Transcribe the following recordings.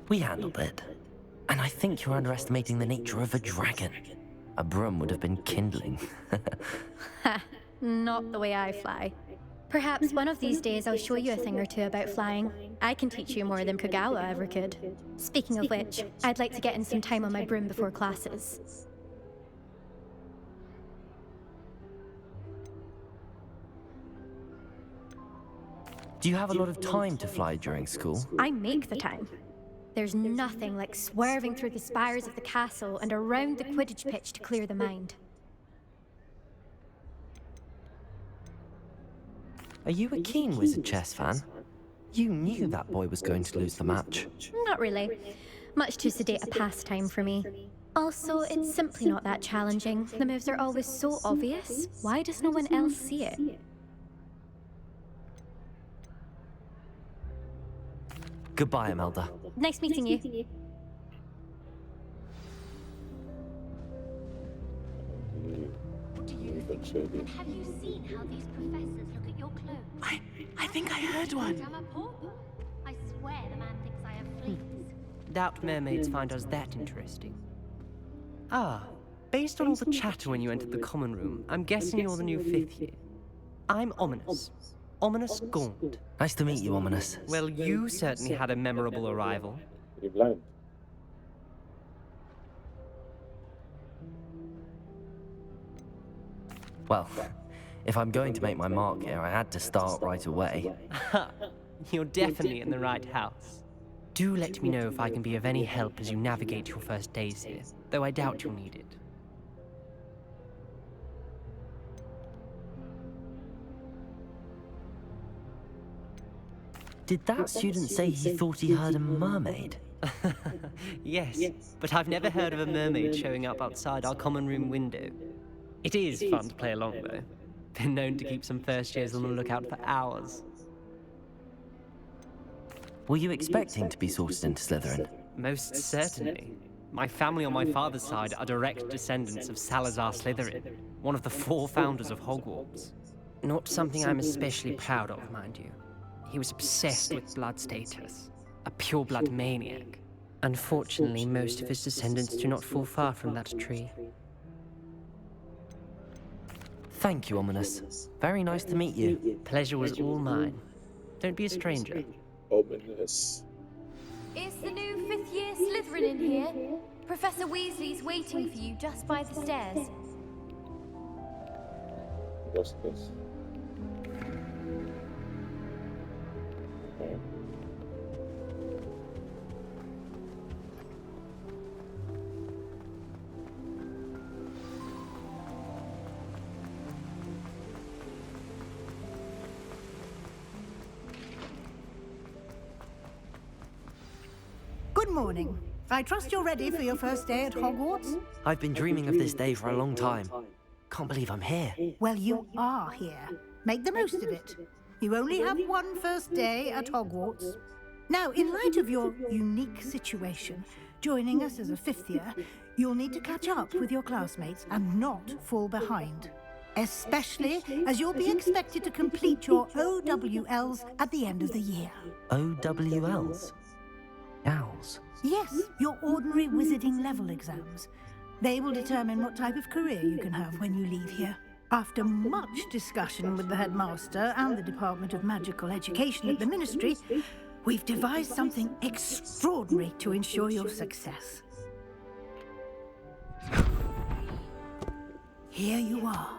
We handled it. And I think you're underestimating the nature of a dragon. A broom would have been kindling. Ha, not the way I fly. Perhaps one of these days I'll show you a thing or two about flying. I can teach you more than Kagawa ever could. Speaking of which, I'd like to get in some time on my broom before classes. Do you have a lot of time to fly during school? I make the time. There's nothing like swerving through the spires of the castle and around the Quidditch pitch to clear the mind. Are you a keen Wizard chess fan? You knew that boy was going to lose the match. Not really. Much too sedate a pastime for me. Also, it's simply not that challenging. The moves are always so obvious. Why does no one else see it? Goodbye, Imelda. Nice meeting you. Have you seen how these professors look at your clothes? I think I heard one. I'm a pauper. I swear the man thinks I have fleas. Doubt mermaids find us that interesting. Ah, based on all the chatter when you entered the common room, I'm guessing you're the new 5th year. I'm Ominous. Ominous Gaunt. Nice to meet you, Ominous. Well, you certainly had a memorable arrival. You're blind. Well, if I'm going to make my mark here, I had to start right away. You're definitely in the right house. Do let me know if I can be of any help as you navigate your first days here, though I doubt you'll need it. Did that student say he thought he heard a mermaid? Yes, but I've never heard of a mermaid showing up outside our common room window. It is fun to play along, though. Been known to keep some first years on the lookout for hours. Were you expecting to be sorted into Slytherin? Most certainly. My family on my father's side are direct descendants of Salazar Slytherin, one of the 4 founders of Hogwarts. Not something I'm especially proud of, mind you. He was obsessed with blood status, a pure-blood maniac. Unfortunately, most of his descendants do not fall far from that tree. Thank you, Ominous. Very nice to meet you. Pleasure was all mine. Don't be a stranger. Ominous. Is the new 5th year Slytherin in here? Professor Weasley's waiting for you just by the stairs. What's this? Okay. Good morning. I trust you're ready for your first day at Hogwarts? I've been dreaming of this day for a long time. Can't believe I'm here. Well, you are here. Make the most of it. You only have one first day at Hogwarts. Now, in light of your unique situation, joining us as a 5th year, you'll need to catch up with your classmates and not fall behind. Especially as you'll be expected to complete your OWLs at the end of the year. OWLs? Owls? Yes, your ordinary wizarding level exams. They will determine what type of career you can have when you leave here. After much discussion with the headmaster and the Department of Magical Education at the Ministry, we've devised something extraordinary to ensure your success. Here you are.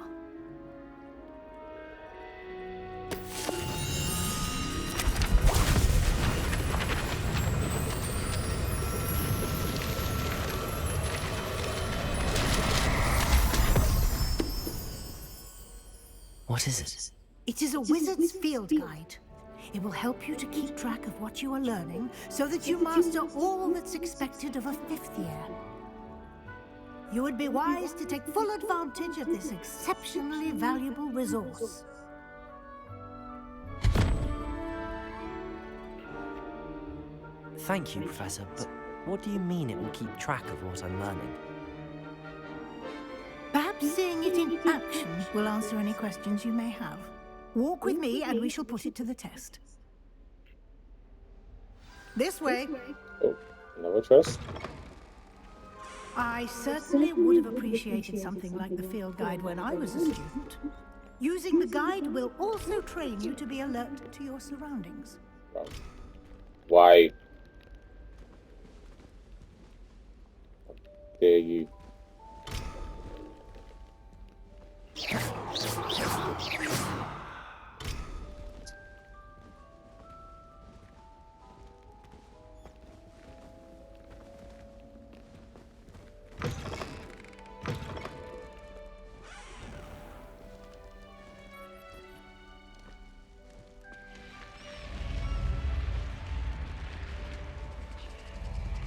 What is it? It is a wizard's field guide. It will help you to keep track of what you are learning so that you master all that's expected of a 5th year. You would be wise to take full advantage of this exceptionally valuable resource. Thank you, Professor, but what do you mean it will keep track of what I'm learning? Perhaps seeing it in action will answer any questions you may have. Walk with me and we shall put it to the test. This way. Oh, Another chest? I certainly would have appreciated something like the field guide when I was a student. Using the guide will also train you to be alert to your surroundings. Wow. Why dare you?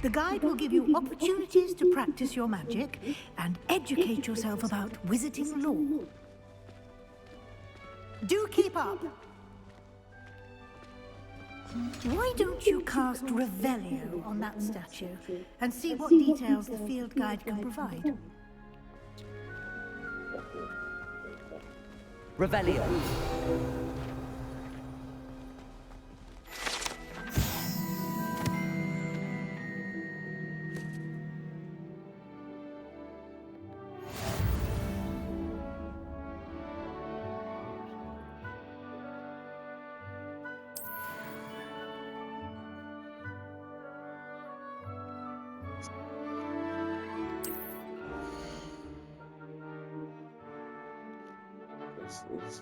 The guide will give you opportunities to practice your magic and educate yourself about wizarding lore. Do keep up! Why don't you cast Revelio on that statue and see what details the field guide can provide? Revelio. It's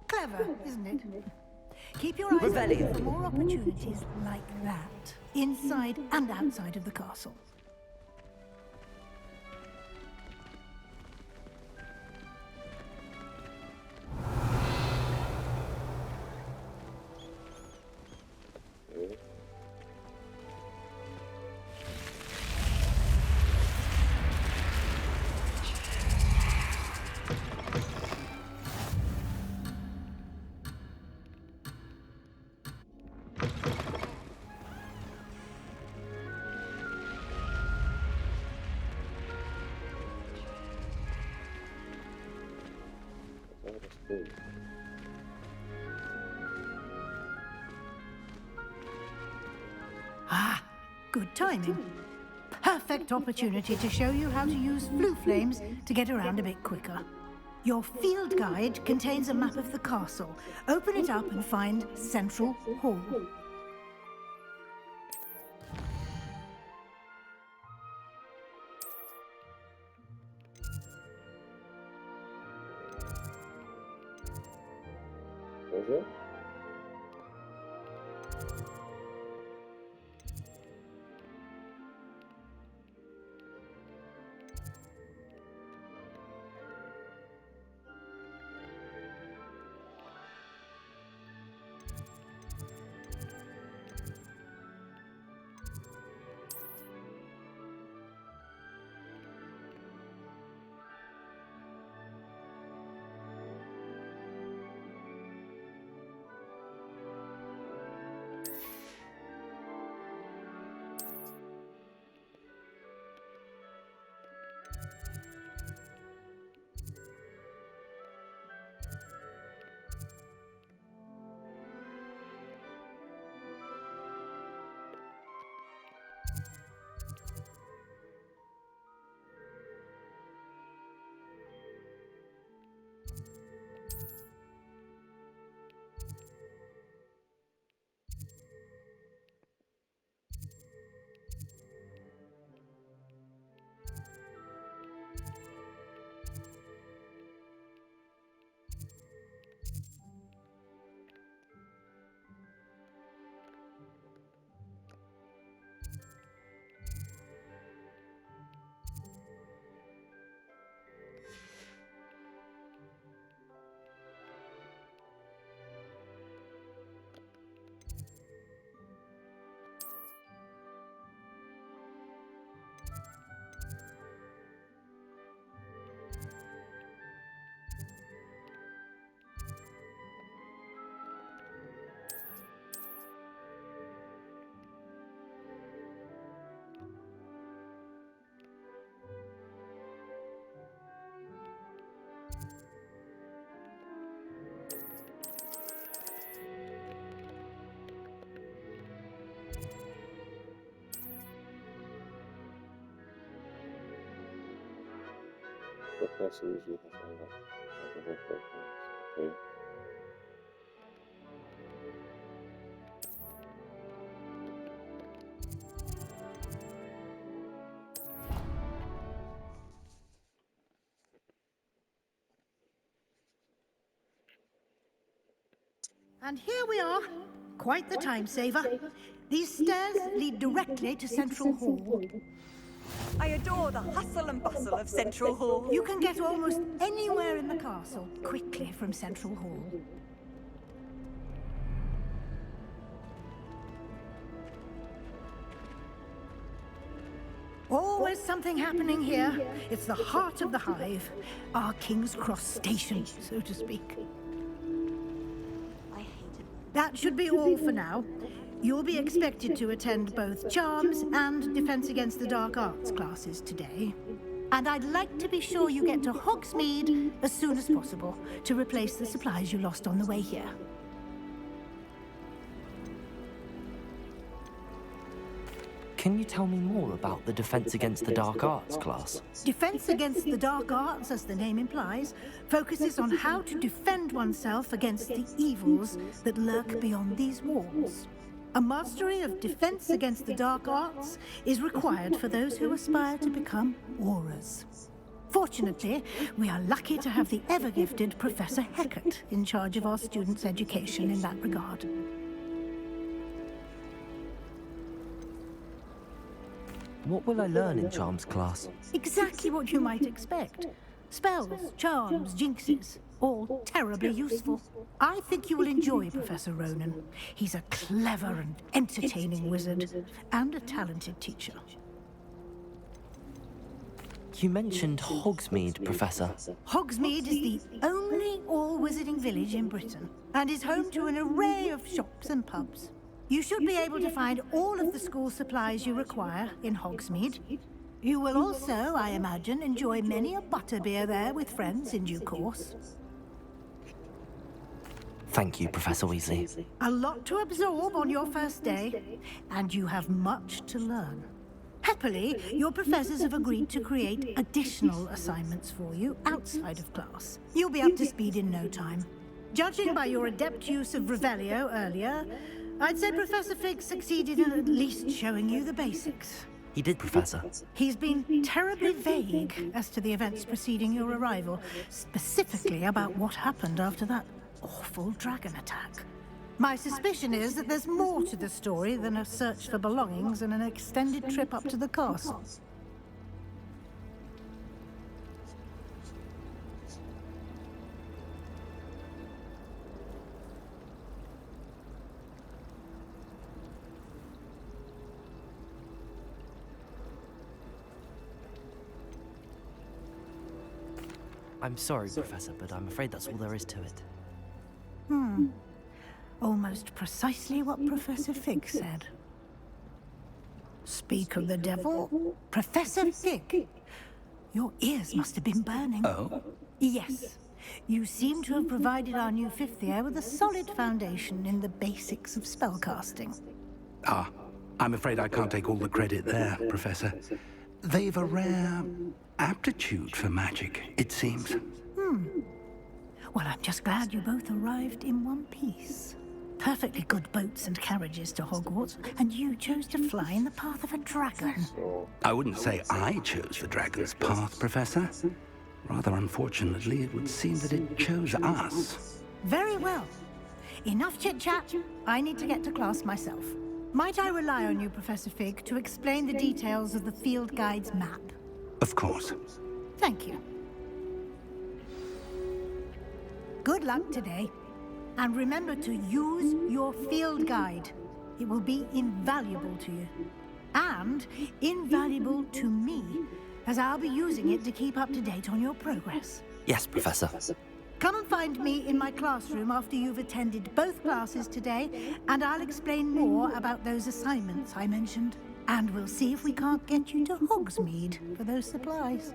Clever, isn't it? Keep your eyes open for more opportunities like that, inside and outside of the castle. Ah, good timing. Perfect opportunity to show you how to use flue flames to get around a bit quicker. Your field guide contains a map of the castle. Open it up and find Central Hall. Was it? Professor usually has alcohol programs. Okay. And here we are. Quite the time saver. These stairs lead directly to Central Hall. I adore the hustle and bustle of Central Hall. You can get almost anywhere in the castle quickly from Central Hall. Always something happening here. It's the heart of the hive. Our King's Cross station, so to speak. I hate it. That should be all for now. You'll be expected to attend both Charms and Defense Against the Dark Arts classes today. And I'd like to be sure you get to Hogsmeade as soon as possible to replace the supplies you lost on the way here. Can you tell me more about the Defense Against the Dark Arts class? Defense Against the Dark Arts, as the name implies, focuses on how to defend oneself against the evils that lurk beyond these walls. A mastery of Defense Against the Dark Arts is required for those who aspire to become Aurors. Fortunately, we are lucky to have the ever-gifted Professor Hecat in charge of our students' education in that regard. What will I learn in Charms class? Exactly what you might expect. Spells, charms, jinxes, all terribly useful. I think you will enjoy Professor Ronan. He's a clever and entertaining wizard, and a talented teacher. You mentioned Hogsmeade, Professor. Hogsmeade is the only all-wizarding village in Britain, and is home to an array of shops and pubs. You should be able to find all of the school supplies you require in Hogsmeade. You will also, I imagine, enjoy many a butterbeer there with friends in due course. Thank you, Professor Weasley. A lot to absorb on your first day, and you have much to learn. Happily, your professors have agreed to create additional assignments for you outside of class. You'll be up to speed in no time. Judging by your adept use of Revelio earlier, I'd say Professor Fig succeeded in at least showing you the basics. He did, Professor. He's been terribly vague as to the events preceding your arrival, specifically about what happened after that awful dragon attack. My suspicion is that there's more to the story than a search for belongings and an extended trip up to the castle. I'm sorry, Professor, but I'm afraid that's all there is to it. Almost precisely what Professor Fig said. Speak of the devil, Professor Fig. Your ears must have been burning. Oh? Yes. You seem to have provided our new fifth year with a solid foundation in the basics of spellcasting. Ah, I'm afraid I can't take all the credit there, Professor. They've a rare aptitude for magic, it seems. Well, I'm just glad you both arrived in one piece. Perfectly good boats and carriages to Hogwarts, and you chose to fly in the path of a dragon. I wouldn't say I chose the dragon's path, Professor. Rather unfortunately, it would seem that it chose us. Very well. Enough chit-chat. I need to get to class myself. Might I rely on you, Professor Fig, to explain the details of the field guide's map? Of course. Thank you. Good luck today. And remember to use your field guide. It will be invaluable to you. And invaluable to me, as I'll be using it to keep up to date on your progress. Yes, Professor. Come and find me in my classroom after you've attended both classes today, and I'll explain more about those assignments I mentioned. And we'll see if we can't get you to Hogsmeade for those supplies.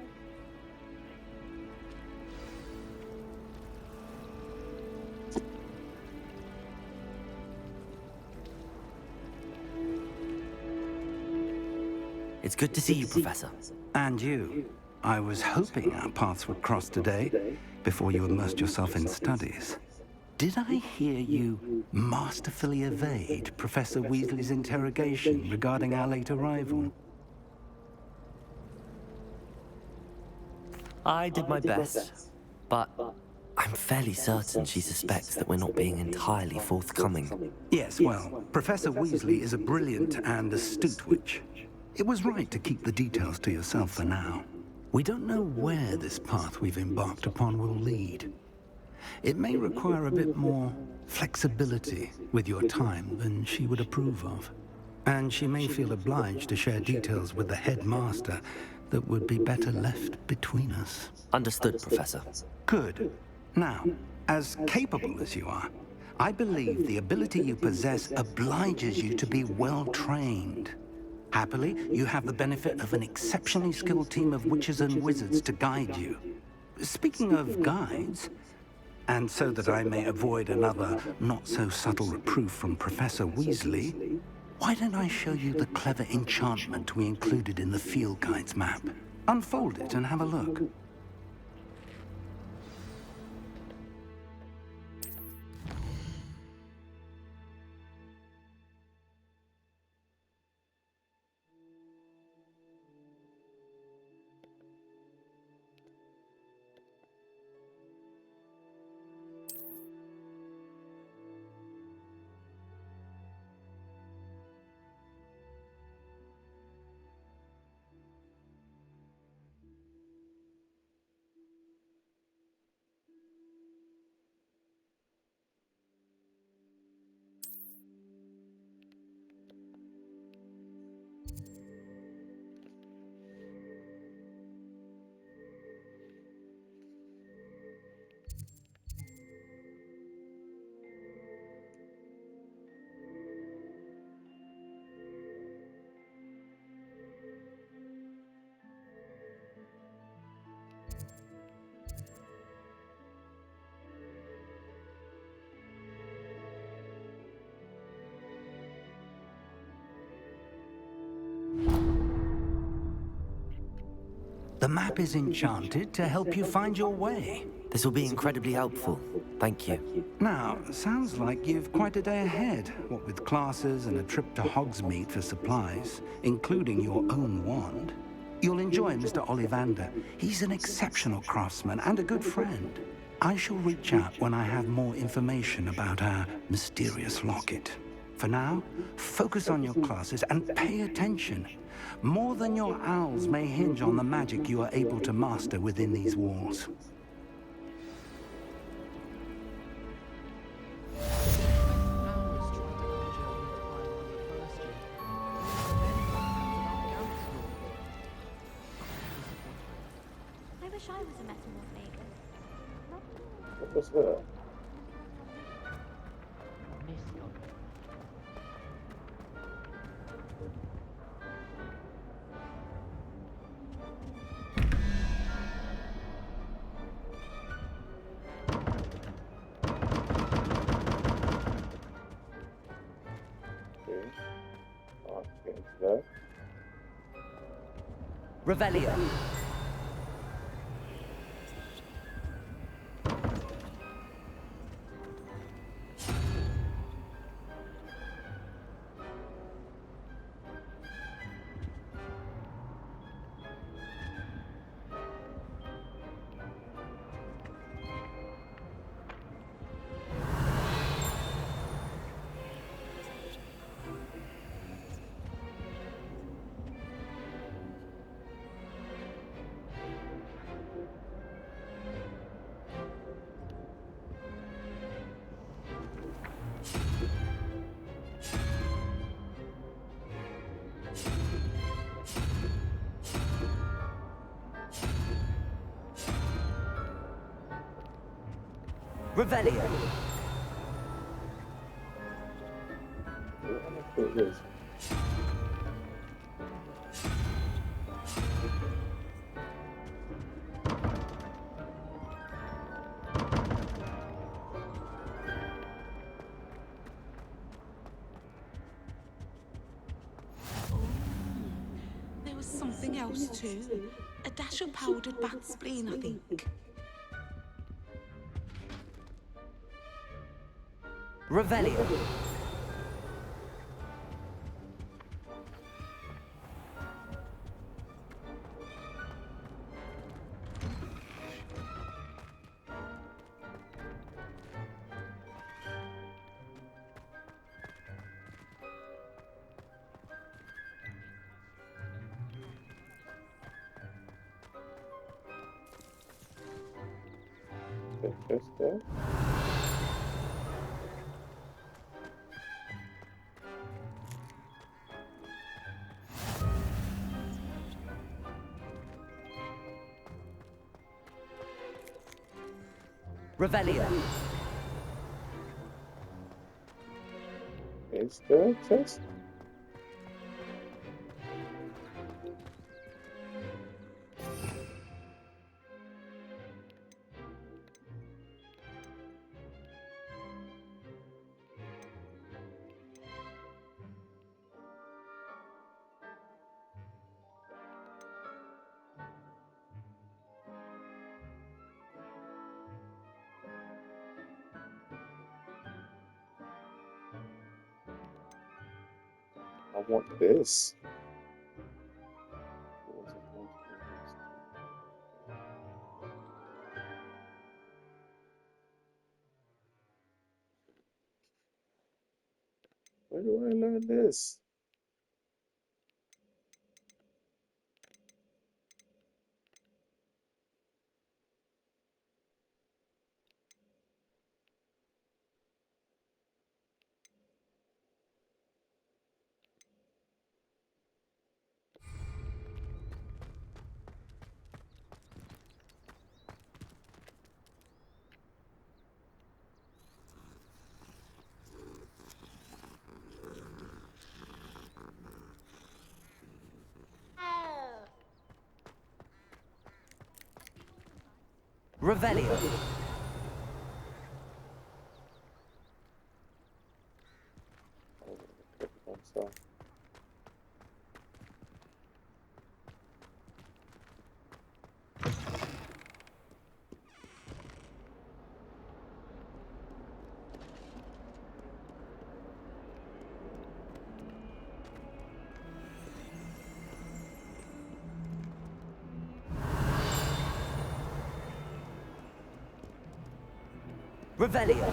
It's good to see you, Professor. And you. I was hoping our paths would cross today, before you immersed yourself in studies. Did I hear you masterfully evade Professor Weasley's interrogation regarding our late arrival? I did my best, but I'm fairly certain she suspects that we're not being entirely forthcoming. Yes, well, Professor Weasley is a brilliant and astute witch. It was right to keep the details to yourself for now. We don't know where this path we've embarked upon will lead. It may require a bit more flexibility with your time than she would approve of. And she may feel obliged to share details with the headmaster that would be better left between us. Understood, Professor. Good. Now, as capable as you are, I believe the ability you possess obliges you to be well-trained. Happily, you have the benefit of an exceptionally skilled team of witches and wizards to guide you. Speaking of guides, and so that I may avoid another not-so-subtle reproof from Professor Weasley, why don't I show you the clever enchantment we included in the field guide's map? Unfold it and have a look. The map is enchanted to help you find your way. This will be incredibly helpful. Thank you. Now, sounds like you've quite a day ahead, what with classes and a trip to Hogsmeade for supplies, including your own wand. You'll enjoy Mr. Ollivander. He's an exceptional craftsman and a good friend. I shall reach out when I have more information about our mysterious locket. For now, focus on your classes and pay attention. More than your owls may hinge on the magic you are able to master within these walls. I wish I was a metamorph maker. What was that? That. Revelio. Revelio. It is. There was something else too. A A dash of powdered bat spleen, I think. Revelio. Interesting. Revelio. Is there a test? I want this. Where do I learn this? Revelio. Revelio.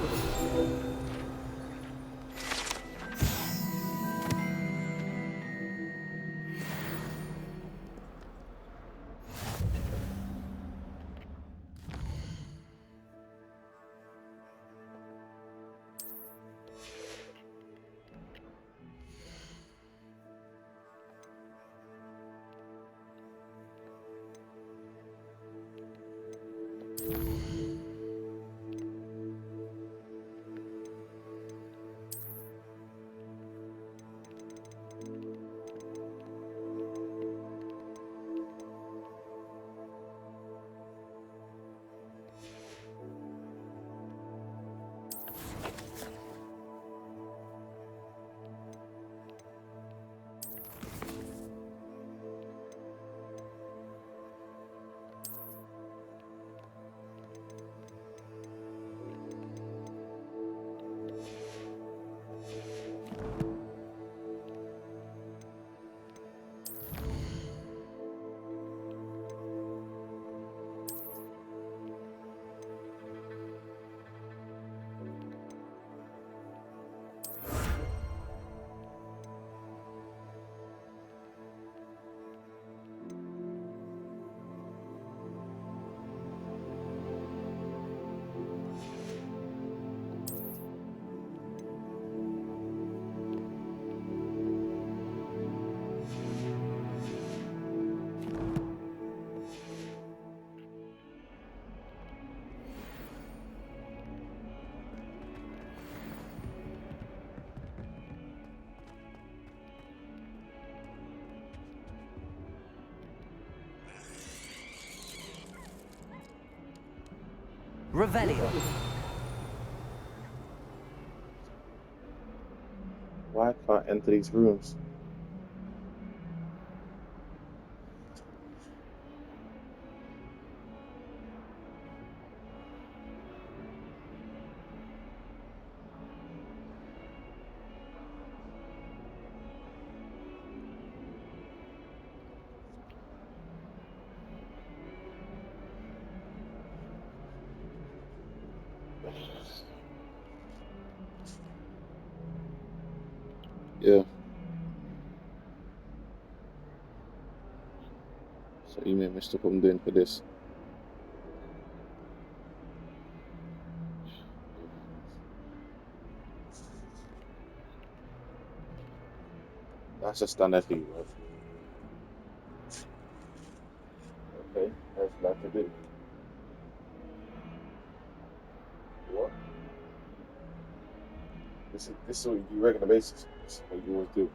Revelio. Why can't I enter these rooms? Yeah. So you may messed up what I'm doing for this. That's a standard thing, right? Okay, that's like a bit. What? This is what you do regular basis. This is what you always do.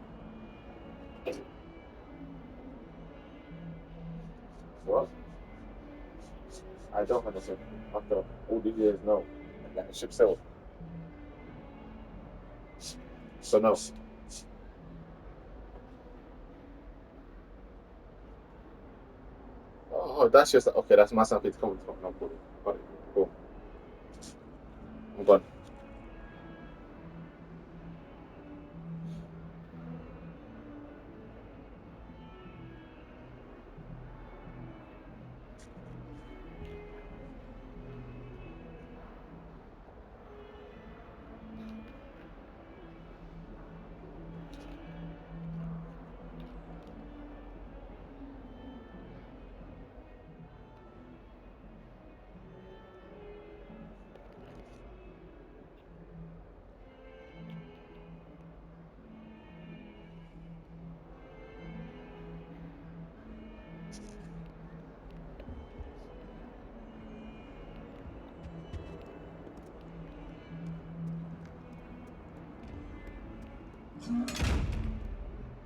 What? I don't understand. After all these years, no. Like a ship sailed. So no. Oh, that's just okay. That's my something coming from. No, cool. Got it. Cool. I'm gone.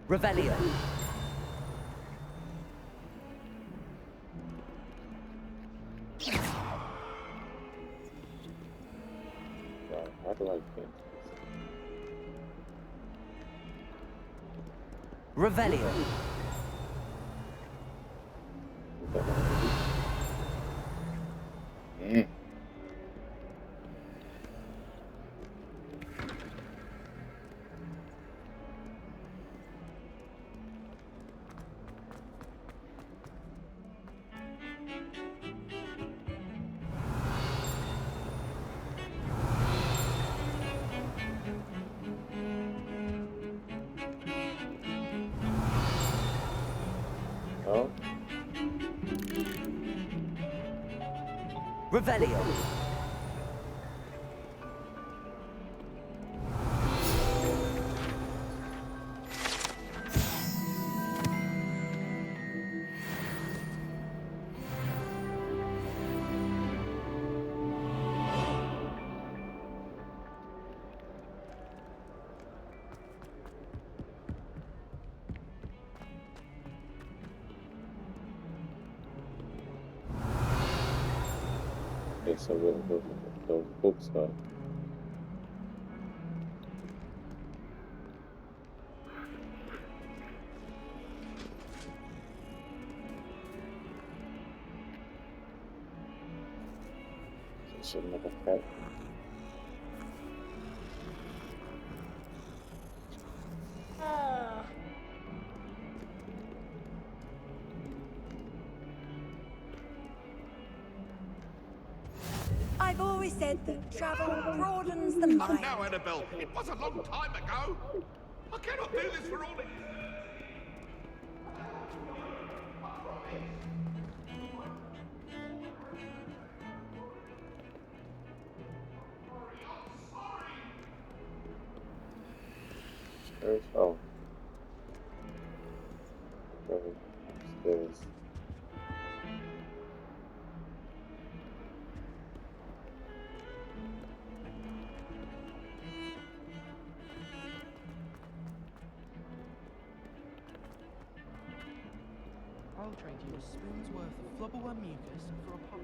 Revelio. Wow, how do I get Revelio. Mm. Oh, Revelio. okay, so we'll go for those books, but it's another cat. I've always said that travel broadens the mind. Now, Annabelle, it was a long time ago. I cannot do this for all it. Where's oh, going upstairs. I'll trade you a spoon's worth of flubberworm mucus for a pump.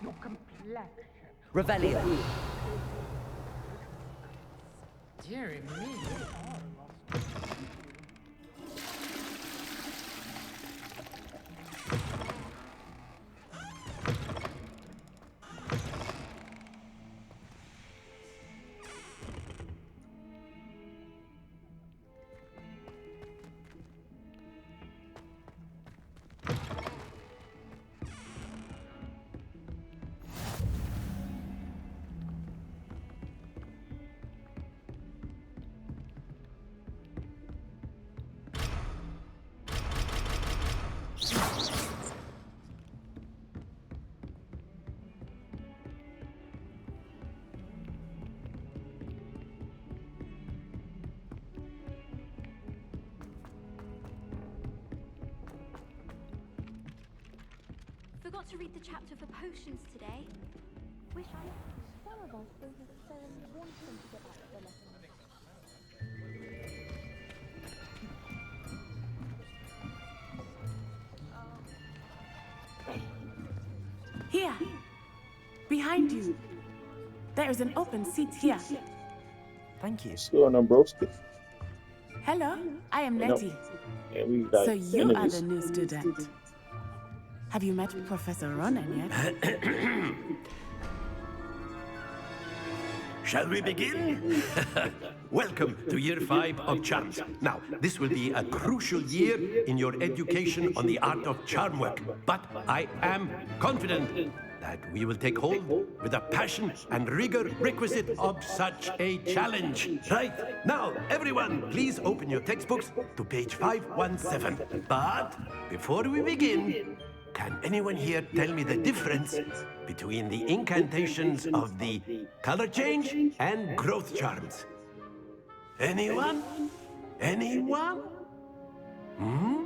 Your complexion. Revelio. Dear me, you are lost. Forgot to read the chapter for potions today. Wish I... Some of us don't necessarily want them to get back to the lesson. Here! Behind you! There is an open seat here. Thank you. What's going on, broski? Hello, I am No. Letty. Yeah, we got So you are enemies. the new student. Have you met Professor Ronan yet? Shall we begin? Welcome to Year 5 of Charms. Now, this will be a crucial year in your education on the art of charm work. But I am confident that we will take hold with the passion and rigor requisite of such a challenge. Right, now, everyone, please open your textbooks to page 517. But before we begin, can anyone here tell me the difference between the incantations of the color change and growth charms? Anyone? Anyone? Hmm?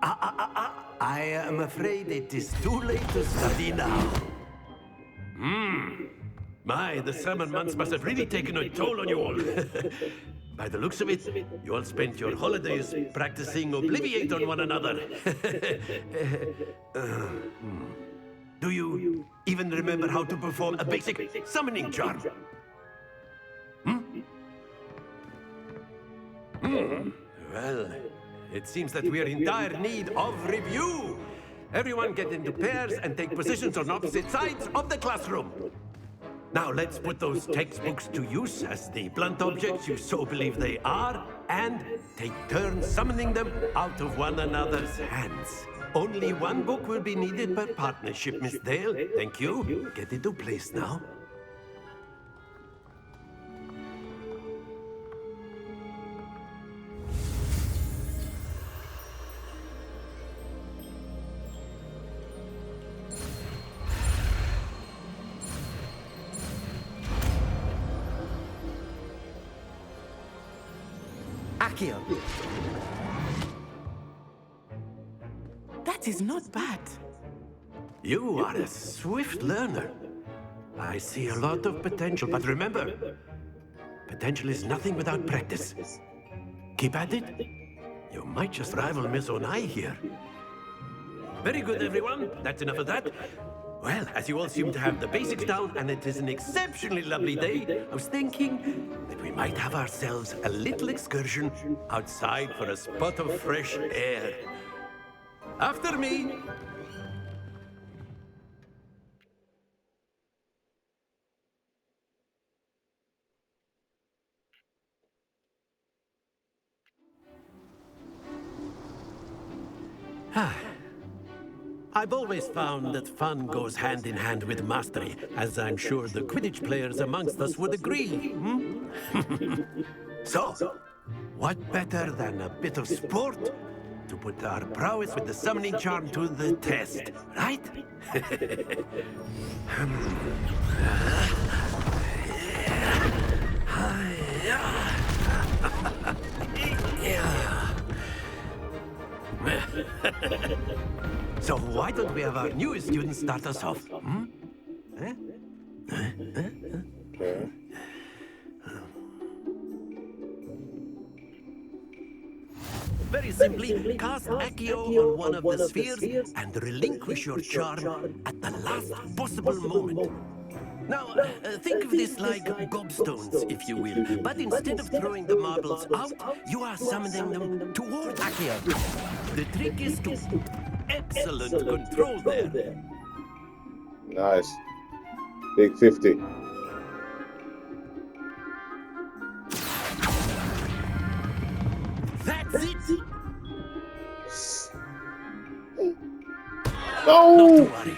I am afraid it is too late to study now. The summer months must have really taken a toll on you all. By the looks of it, you all spent your holidays practicing Obliviate on one another. Do you even remember how to perform a basic summoning charm? Well, it seems that we are in dire need of review. Everyone get into pairs and take positions on opposite sides of the classroom. Now let's put those textbooks to use as the blunt objects you so believe they are, and take turns summoning them out of one another's hands. Only one book will be needed per partnership, Miss Dale. Thank you. Get into place now. Accio. That is not bad. You are a swift learner. I see a lot of potential, but remember, potential is nothing without practice. Keep at it. You might just rival Miss Onai here. Very good, everyone. That's enough of that. Well, as you all seem to have the basics down, and it is an exceptionally lovely day, I was thinking that we might have ourselves a little excursion outside for a spot of fresh air. After me. I've always found that fun goes hand in hand with mastery, as I'm sure the Quidditch players amongst us would agree. So, what better than a bit of sport to put our prowess with the summoning charm to the test, right? So why don't we have our newest student start us off? Okay. Very simply cast Accio on one of the spheres and relinquish your charm at the last possible moment. Now, think of this like gobstones, if you will. But instead of throwing the marbles out, you are summoning them towards Accio. The trick is to excellent control there. Nice. Big 50. That's it. No! Not to worry.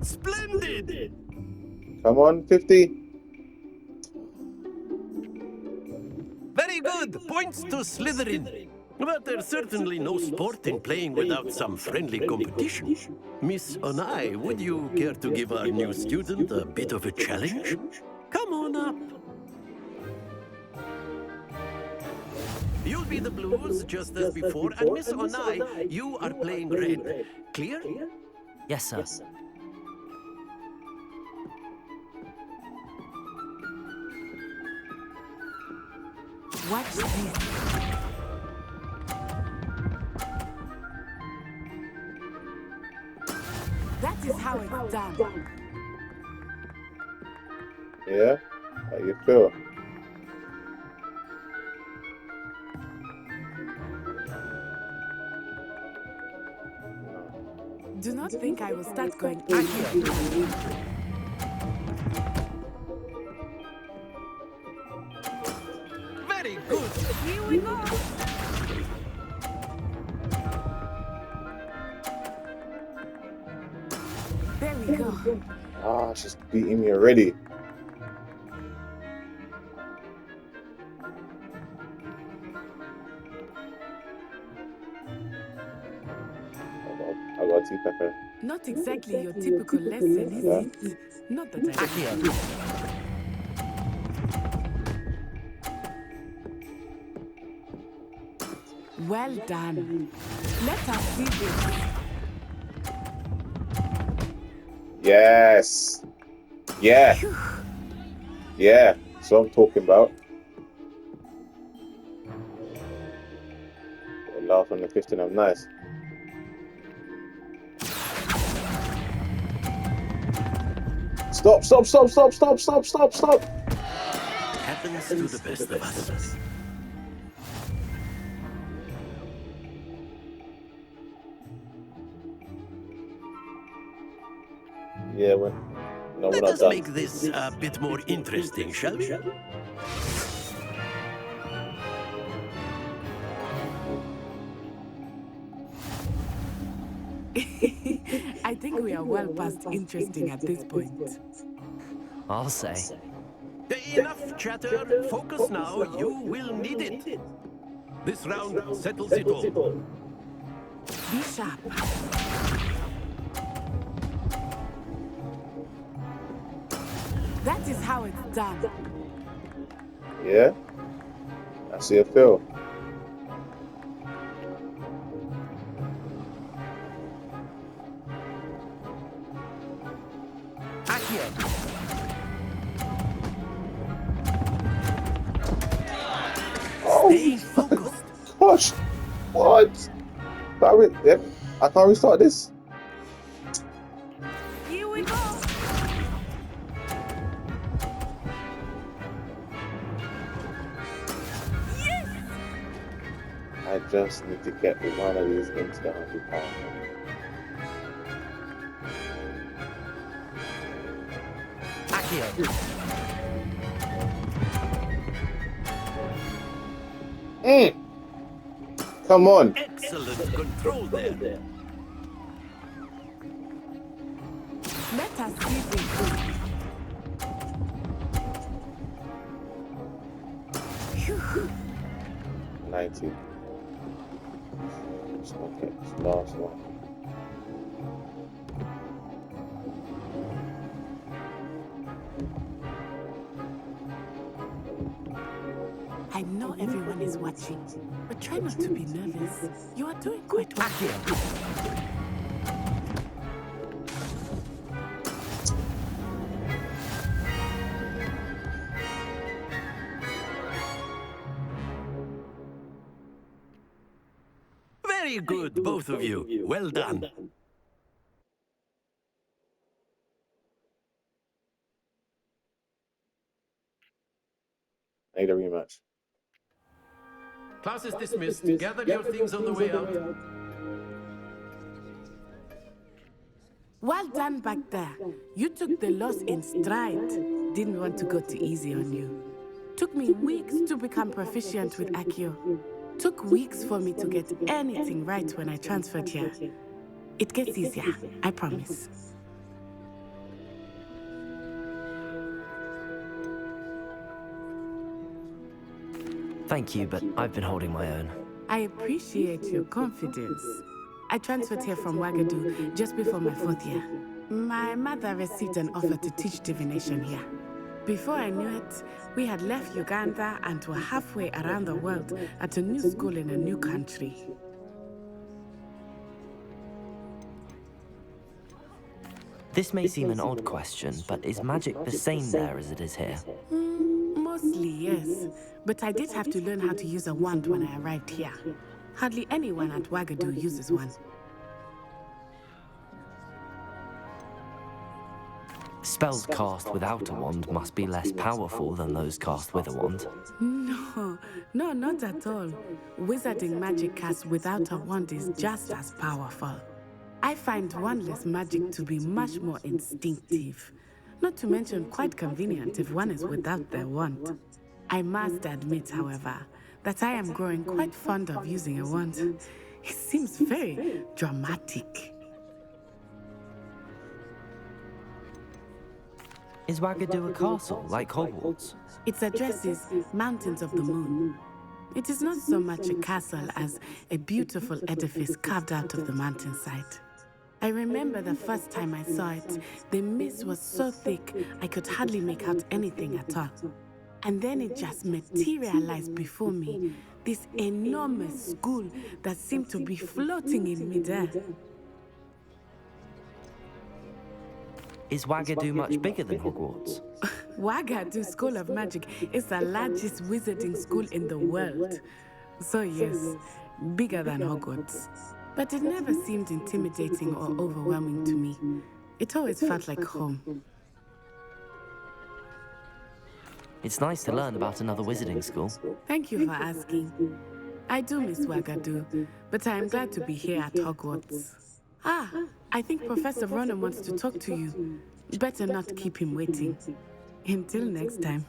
Splendid! Come on, 50. Very good. Points to Slytherin. But there's certainly no sport in playing without some friendly competition. Miss Onai, would you care to give our new student a bit of a challenge? Come on up. You'll be the blues just as before, and Miss Onai, you are playing red. Clear? Yes, sir. Watch this. That is how it's done. Yeah? How you feel? Do not think I will start going Accio. Very good. Here we go. There we go. Ah, she's beating me already. I got T-Pepper. Not exactly your typical lesson, is it? Not that I... Accio. Well done. Let us see this. Yes. Yeah. Yeah. That's what I'm talking about. Laugh on the 15 of nice. Stop, stop, stop, stop, stop, stop, stop, stop. Happens to the best of us. Yeah, well, no, we're Let not us done. make this a bit more interesting, shall we? I think we are well past interesting at this point. I'll say. Enough chatter. Focus now. You will need it. This round settles it all. Be sharp. That is how it's done. Yeah? I see a feel. Accio. Stay focused. Gosh! What? Yep. I can't restart this. Here we go. Yes! I just need to get one of these into the £100. Accio. Come on. Excellent control there. Let us see this. 90. Okay, last one. I know everyone is watching, but try not to be nervous. You are doing quite well. Very good, both of you. Well done. I need a rematch. Class is dismissed. Gather your things on the way out. Well done back there. You took the loss in stride. Didn't want to go too easy on you. Took me weeks to become proficient with Accio. Took weeks for me to get anything right when I transferred here. It gets easier, I promise. Thank you, but I've been holding my own. I appreciate your confidence. I transferred here from Wagadu just before my 4th year. My mother received an offer to teach divination here. Before I knew it, we had left Uganda and were halfway around the world at a new school in a new country. This may seem an odd question, but is magic the same there as it is here? Mostly, yes. But I did have to learn how to use a wand when I arrived here. Hardly anyone at Wagadu uses one. Spells cast without a wand must be less powerful than those cast with a wand. No, not at all. Wizarding magic cast without a wand is just as powerful. I find wandless magic to be much more instinctive. Not to mention quite convenient if one is without their wand. I must admit, however, that I am growing quite fond of using a wand. It seems very dramatic. Is Wagadu a castle, like Hogwarts? Its address is Mountains of the Moon. It is not so much a castle as a beautiful edifice carved out of the mountainside. I remember the first time I saw it, the mist was so thick I could hardly make out anything at all. And then it just materialized before me, this enormous school that seemed to be floating in midair. Is Wagadu much bigger than Hogwarts? Wagadu School of Magic is the largest wizarding school in the world. So yes, bigger than Hogwarts. But it never seemed intimidating or overwhelming to me. It always felt like home. It's nice to learn about another wizarding school. Thank you for asking. I do miss Wagadu, but I am glad to be here at Hogwarts. Ah, I think Professor Ronan wants to talk to you. Better not keep him waiting. Until next time.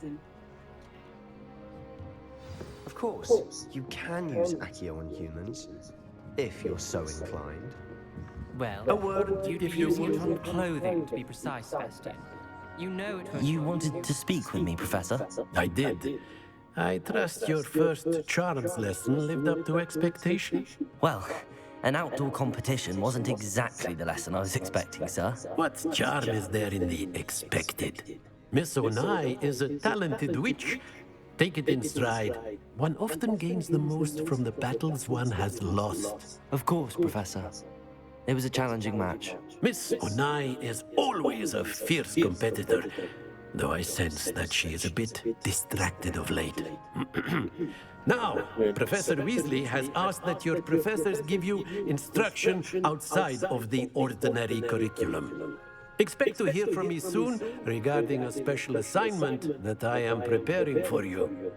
Of course, you can use Accio on humans, if you're so inclined. Well, A word, you'd be if you using it would. on clothing, to be precise, Sebastian. You know it won't... You wanted to speak with me, Professor? I did. I trust your first charms lesson lived up to expectation. Well, an outdoor competition wasn't exactly the lesson I was expecting, sir. What charm is there in the expected? Miss Onai is a talented witch. Take it in stride. One often gains the most from the battles one has lost. Of course, Professor. It was a challenging match. Miss Onai is always a fierce competitor, though I sense that she is a bit distracted of late. Now, Professor Weasley has asked that your professors give you instruction outside of the ordinary curriculum. Expect to hear from me soon regarding a special assignment that I am preparing for you.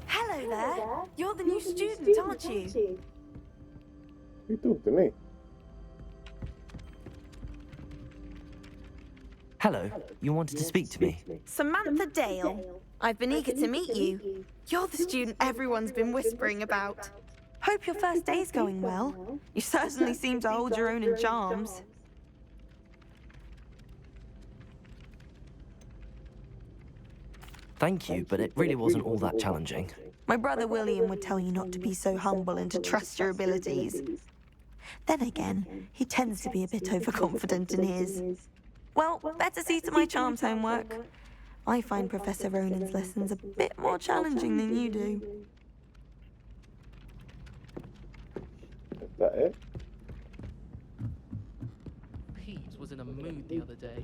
Hello there. You're the new student, aren't you? You talk to me. Hello, you wanted to speak to me? Samantha Dale. I've been eager to meet you. You're the student everyone's been whispering about. Hope your first day's going well. You certainly seem to hold your own in charms. Thank you, but it really wasn't all that challenging. My brother William would tell you not to be so humble and to trust your abilities. Then again, he tends to be a bit overconfident in his. Well, better see to my charms homework. I find Professor Ronan's lessons a bit more challenging than you do. Is that it? Peeves was in a mood the other day.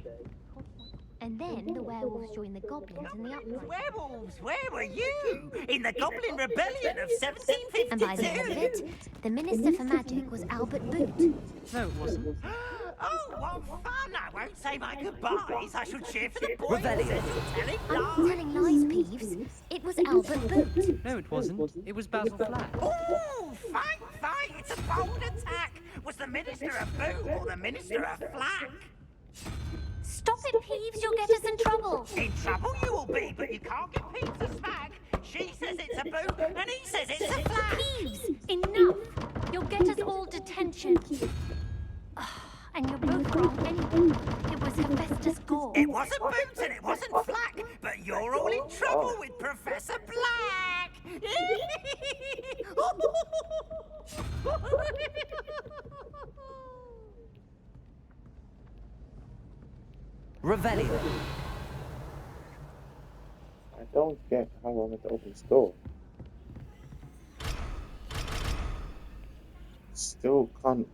And then the werewolves joined the goblins in the uprising. Werewolves, where were you? In the Goblin Rebellion of 1752? And by the end of it, the Minister for Magic was Albert Boot. No, it wasn't. Oh, what fun! I won't say my goodbyes. I shall cheer for the boys. Rebellion. I'm not telling lies, Peeves. It was Albert Boot. No, it wasn't. It was Basil Flack. Oh, fight, fight! It's a bold attack. Was the Minister a Boot or the Minister a Flack? Stop it, Peeves. You'll get us in trouble. In trouble you will be, but you can't get Peeves a smack. She says it's a Boot, and he says it's a Flack. Peeves, enough. You'll get us all detention. And you're both wrong anyway. It was Hephaestus Gore. It wasn't Boot and it wasn't Flack, but you're all in trouble with Professor Black. Revelio. I don't get how I wanted to open this door. Still can't.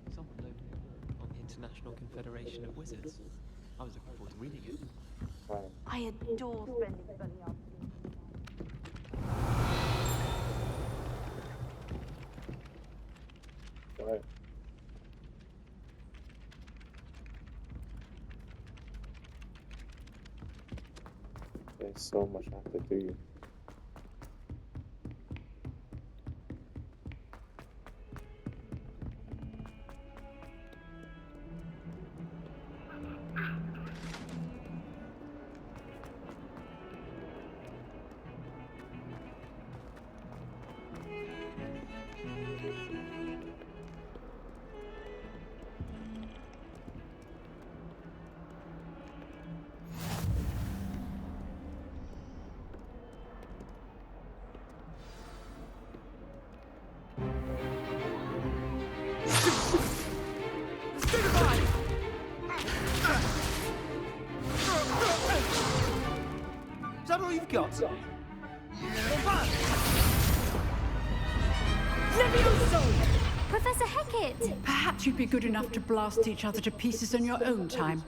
Someone wrote on the International Confederation of Wizards. I was looking forward to reading it. Right. I adore spending sunny afternoons. Right. There's so much I have to do. Is that all you've got? Professor Hecat! Perhaps you'd be good enough to blast each other to pieces in your own time.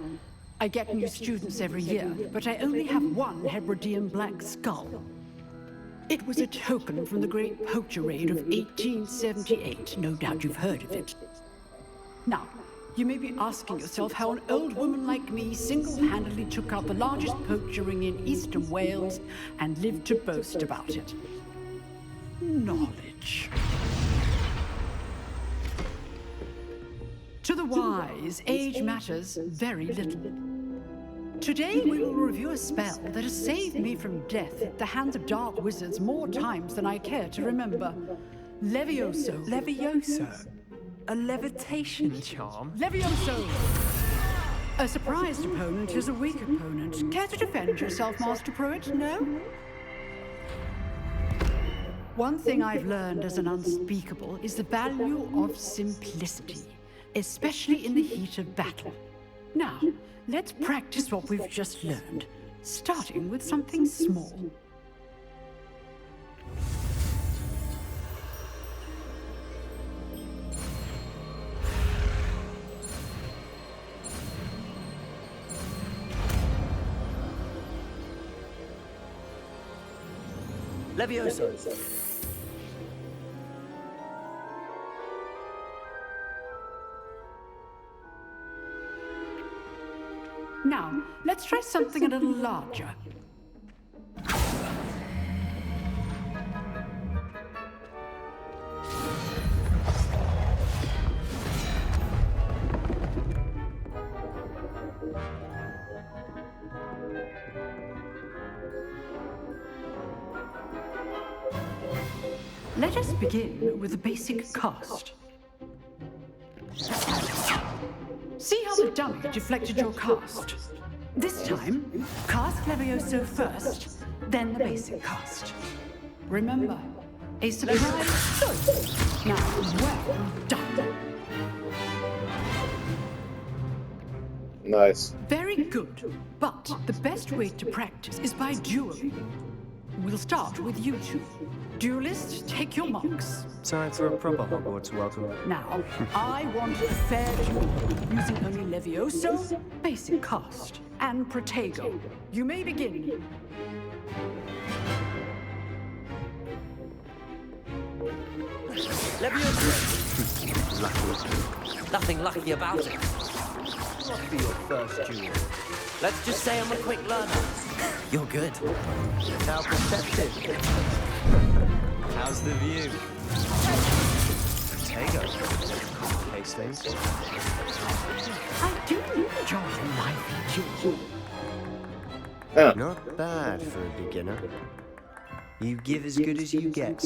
I get new students every year, but I only have one Hebridean black skull. It was a token from the Great Poacher Raid of 1878. No doubt you've heard of it. Now, you may be asking yourself how an old woman like me single-handedly took out the largest poacher ring in eastern Wales and lived to boast about it. Knowledge. To the wise, age matters very little. Today we will review a spell that has saved me from death at the hands of dark wizards more times than I care to remember. Levioso. Levioso? A levitation charm? Levioso! A surprised opponent is a weak opponent. Care to defend yourself, Master Pruitt? No? One thing I've learned as an unspeakable is the value of simplicity, especially in the heat of battle. Now, let's practice what we've just learned, starting with something small. Levioso. Now, let's try something a little larger. Let us begin with the basic cast. See how the dummy deflected your cast? This time, cast Levioso first, then the basic cast. Remember, a surprise choice. Now, well done. Nice. Very good, but the best way to practice is by dueling. We'll start with you two. Duelists, take your marks. Time for a proper Hogwarts welcome. Now, I want a fair duel, using only Levioso, basic cast, and Protego. You may begin. Levioso! Lucky. Nothing lucky about it. What be your first duel? Let's just say I'm a quick learner. You're good. How perceptive. How's the view? Protego. Case things. I do enjoy a lively duel. Not bad for a beginner. You give as good as you get.